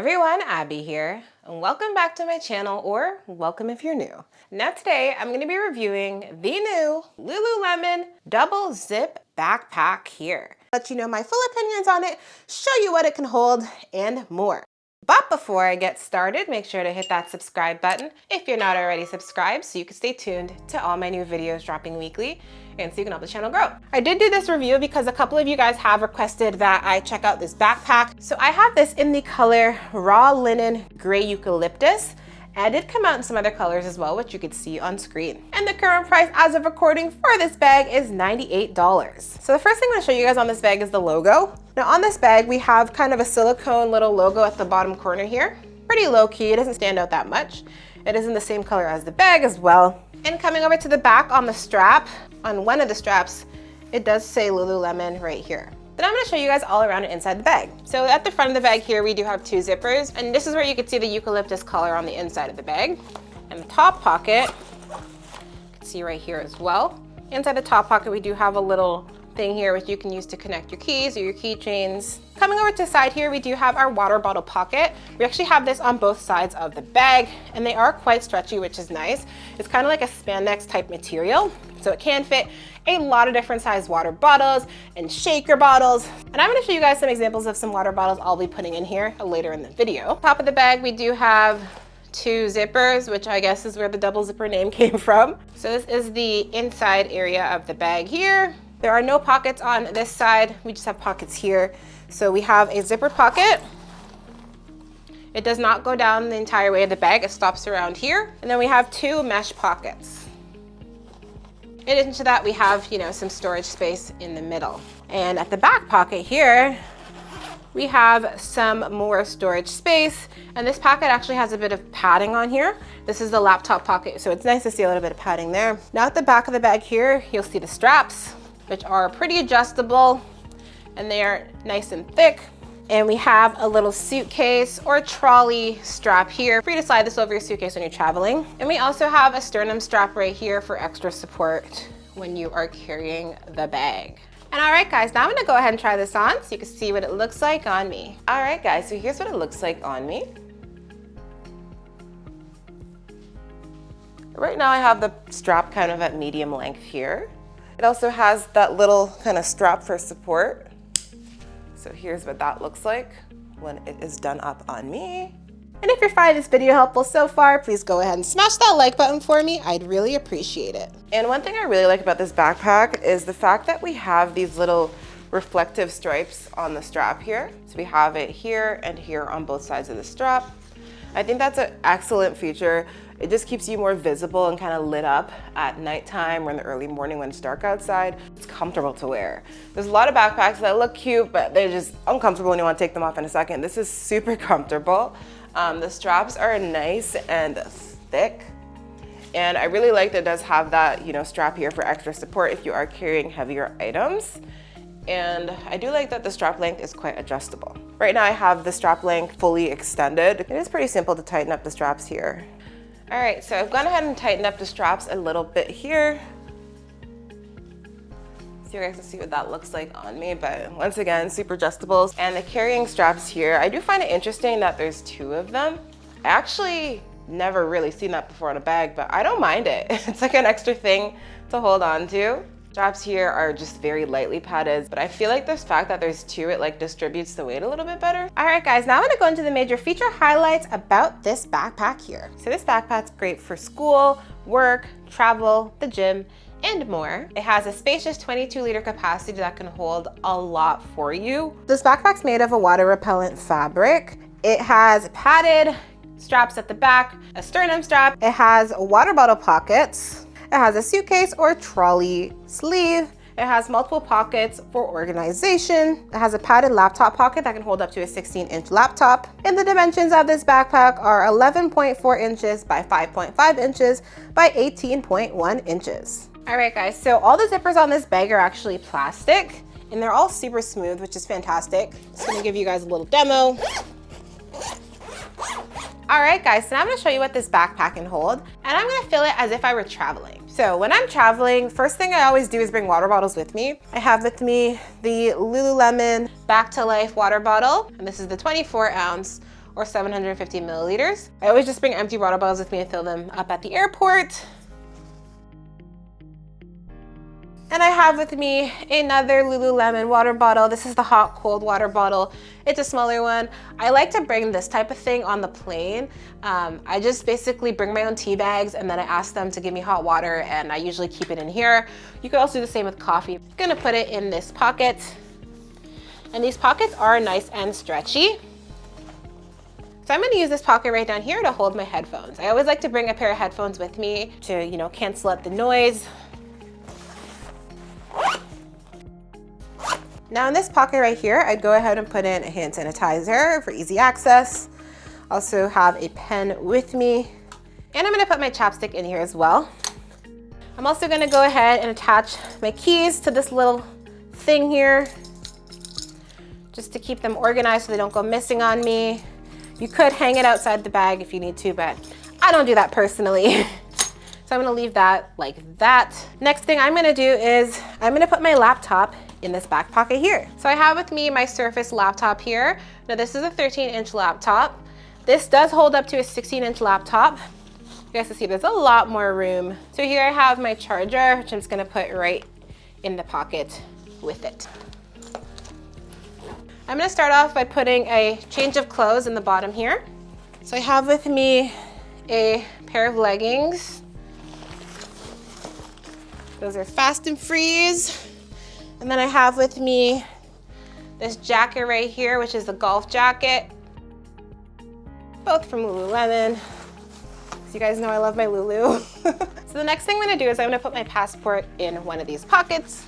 everyone, Abby here, and welcome back to my channel, or welcome if you're new. Now today, I'm gonna be reviewing the new Lululemon double zip backpack here. Let you know my full opinions on it, show you what it can hold, and more. But before I get started, make sure to hit that subscribe button if you're not already subscribed so you can stay tuned to all my new videos dropping weekly and so you can help the channel grow. I did do this review because a couple of you guys have requested that I check out this backpack. So I have this in the color Raw Linen Grey Eucalyptus. And it did come out in some other colors as well, which you could see on screen. And the current price as of recording for this bag is $98. So the first thing I'm gonna show you guys on this bag is the logo. Now on this bag, we have kind of a silicone little logo at the bottom corner here. Pretty low key, it doesn't stand out that much. It is in the same color as the bag as well. And coming over to the back on the strap, on one of the straps, it does say Lululemon right here. Then I'm gonna show you guys all around it inside the bag. So at the front of the bag here, we do have two zippers, and this is where you can see the eucalyptus color on the inside of the bag. And the top pocket, you can see right here as well. Inside the top pocket, we do have a little thing here which you can use to connect your keys or your keychains. Coming over to the side here, we do have our water bottle pocket. We actually have this on both sides of the bag, and they are quite stretchy, which is nice. It's kind of like a spandex type material, so it can fit a lot of different size water bottles and shaker bottles. And I'm gonna show you guys some examples of some water bottles I'll be putting in here later in the video. Top of the bag, we do have two zippers, which I guess is where the double zipper name came from. So this is the inside area of the bag here. There are no pockets on this side. We just have pockets here. So we have a zipper pocket. It does not go down the entire way of the bag. It stops around here. And then we have two mesh pockets. In addition to that, we have, some storage space in the middle. And at the back pocket here, we have some more storage space. And this pocket actually has a bit of padding on here. This is the laptop pocket, so it's nice to see a little bit of padding there. Now at the back of the bag here, you'll see the straps, which are pretty adjustable, and they are nice and thick. And we have a little suitcase or trolley strap here. Free to slide this over your suitcase when you're traveling. And we also have a sternum strap right here for extra support when you are carrying the bag. And all right guys, now I'm gonna go ahead and try this on so you can see what it looks like on me. All right guys, so here's what it looks like on me. Right now I have the strap kind of at medium length here. It also has that little kind of strap for support. So here's what that looks like when it is done up on me. And if you're finding this video helpful so far, please go ahead and smash that like button for me. I'd really appreciate it. And one thing I really like about this backpack is the fact that we have these little reflective stripes on the strap here. So we have it here and here on both sides of the strap. I think that's an excellent feature. It just keeps you more visible and kind of lit up at nighttime or in the early morning when it's dark outside. It's comfortable to wear. There's a lot of backpacks that look cute, but they're just uncomfortable and you want to take them off in a second. This is super comfortable. The straps are nice and thick. And I really like that it does have that, strap here for extra support if you are carrying heavier items. And I do like that the strap length is quite adjustable. Right now I have the strap length fully extended. It is pretty simple to tighten up the straps here. All right, so I've gone ahead and tightened up the straps a little bit here. So you guys can see what that looks like on me, but once again, super adjustable. And the carrying straps here, I do find it interesting that there's two of them. I actually never really seen that before on a bag, but I don't mind it. It's like an extra thing to hold on to. Straps here are just very lightly padded, but I feel like this fact that there's two, it distributes the weight a little bit better. All right guys, now I'm gonna go into the major feature highlights about this backpack here. So this backpack's great for school, work, travel, the gym, and more. It has a spacious 22-liter capacity that can hold a lot for you. This backpack's made of a water repellent fabric. It has padded straps at the back, a sternum strap. It has water bottle pockets. It has a suitcase or trolley sleeve. It has multiple pockets for organization. It has a padded laptop pocket that can hold up to a 16-inch laptop. And the dimensions of this backpack are 11.4 inches by 5.5 inches by 18.1 inches. All right guys, so all the zippers on this bag are actually plastic and they're all super smooth, which is fantastic. Just gonna give you guys a little demo. All right guys, so now I'm gonna show you what this backpack can hold, and I'm gonna fill it as if I were traveling. So when I'm traveling, first thing I always do is bring water bottles with me. I have with me the Lululemon Back to Life water bottle, and this is the 24-ounce or 750 milliliters. I always just bring empty water bottles with me and fill them up at the airport. And I have with me another Lululemon water bottle. This is the hot cold water bottle. It's a smaller one. I like to bring this type of thing on the plane. I just basically bring my own tea bags and then I ask them to give me hot water, and I usually keep it in here. You could also do the same with coffee. I'm gonna put it in this pocket. And these pockets are nice and stretchy. So I'm gonna use this pocket right down here to hold my headphones. I always like to bring a pair of headphones with me to, you know, cancel out the noise. Now in this pocket right here, I'd go ahead and put in a hand sanitizer for easy access. Also have a pen with me. And I'm gonna put my chapstick in here as well. I'm also gonna go ahead and attach my keys to this little thing here, just to keep them organized so they don't go missing on me. You could hang it outside the bag if you need to, but I don't do that personally. So I'm gonna leave that like that. Next thing I'm gonna do is I'm gonna put my laptop in this back pocket here. So I have with me my Surface laptop here. Now this is a 13-inch laptop. This does hold up to a 16-inch laptop. You guys can see there's a lot more room. So here I have my charger, which I'm just gonna put right in the pocket with it. I'm gonna start off by putting a change of clothes in the bottom here. So I have with me a pair of leggings. Those are Fast and Freeze. And then I have with me this jacket right here, which is a golf jacket. Both from Lululemon. So you guys know I love my Lulu. So the next thing I'm gonna do is I'm gonna put my passport in one of these pockets.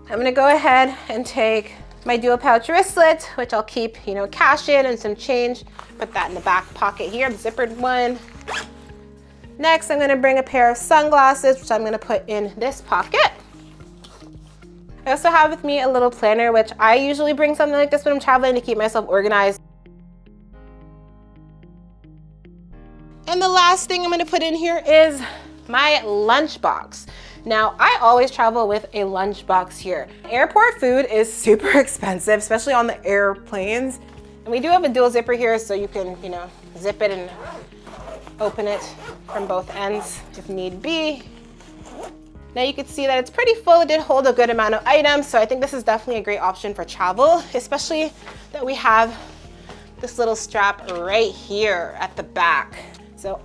I'm gonna go ahead and take my dual pouch wristlet, which I'll keep, you know, cash in and some change. Put that in the back pocket here, the zippered one. Next, I'm gonna bring a pair of sunglasses, which I'm gonna put in this pocket. I also have with me a little planner, which I usually bring something like this when I'm traveling to keep myself organized. And the last thing I'm gonna put in here is my lunchbox. Now, I always travel with a lunchbox here. Airport food is super expensive, especially on the airplanes. And we do have a dual zipper here, so you can, you know, zip it and open it from both ends if need be. Now you can see that it's pretty full. It did hold a good amount of items, so I think this is definitely a great option for travel, especially that we have this little strap right here at the back. So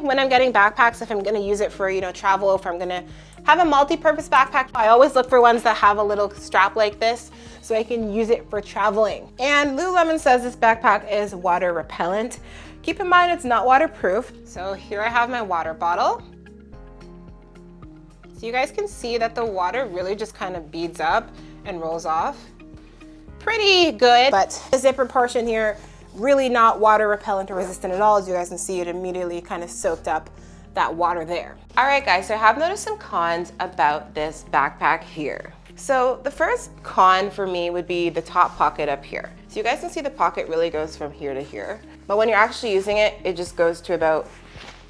when I'm getting backpacks, if I'm gonna use it for, you know, travel, if I'm gonna have a multi-purpose backpack, I always look for ones that have a little strap like this so I can use it for traveling. And Lululemon says this backpack is water repellent. Keep in mind it's not waterproof. So here I have my water bottle. So you guys can see that the water really just kind of beads up and rolls off. Pretty good, but the zipper portion here, really not water repellent or resistant at all. As you guys can see, it immediately kind of soaked up that water there. All right guys, so I have noticed some cons about this backpack here. So the first con for me would be the top pocket up here. So you guys can see the pocket really goes from here to here. But when you're actually using it, it just goes to about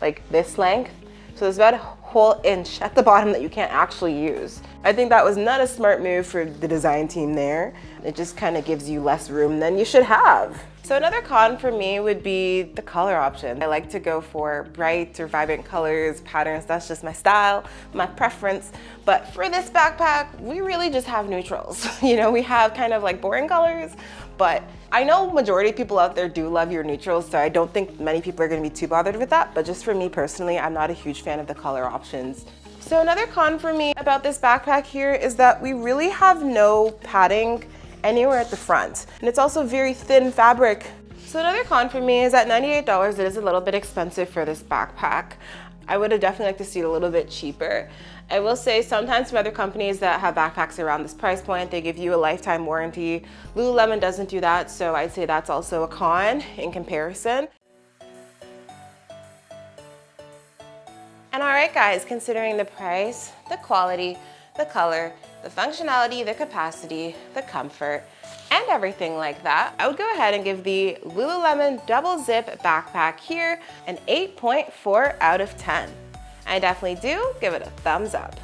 like this length. So there's about a whole inch at the bottom that you can't actually use. I think that was not a smart move for the design team there. It just kind of gives you less room than you should have. So another con for me would be the color option. I like to go for bright or vibrant colors, patterns. That's just my style, my preference. But for this backpack, we really just have neutrals. You know, we have kind of like boring colors, but I know majority of people out there do love your neutrals, so I don't think many people are gonna be too bothered with that. But just for me personally, I'm not a huge fan of the color options. So another con for me about this backpack here is that we really have no padding anywhere at the front. And it's also very thin fabric. So another con for me is at $98, it is a little bit expensive for this backpack. I would have definitely liked to see it a little bit cheaper. I will say sometimes from other companies that have backpacks around this price point, they give you a lifetime warranty. Lululemon doesn't do that, so I'd say that's also a con in comparison. And all right guys, considering the price, the quality, the color, the functionality, the capacity, the comfort, and everything like that, I would go ahead and give the Lululemon double zip backpack here an 8.4 out of 10. I definitely do give it a thumbs up.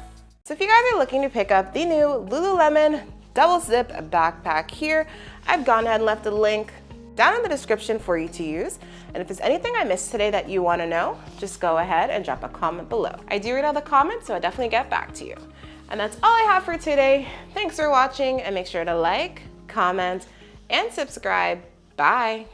So if you guys are looking to pick up the new Lululemon double zip backpack here, I've gone ahead and left a link down in the description for you to use. And if there's anything I missed today that you want to know, just go ahead and drop a comment below. I do read all the comments, so I'll definitely get back to you. And that's all I have for today. Thanks for watching, and make sure to like, comment, and subscribe. Bye.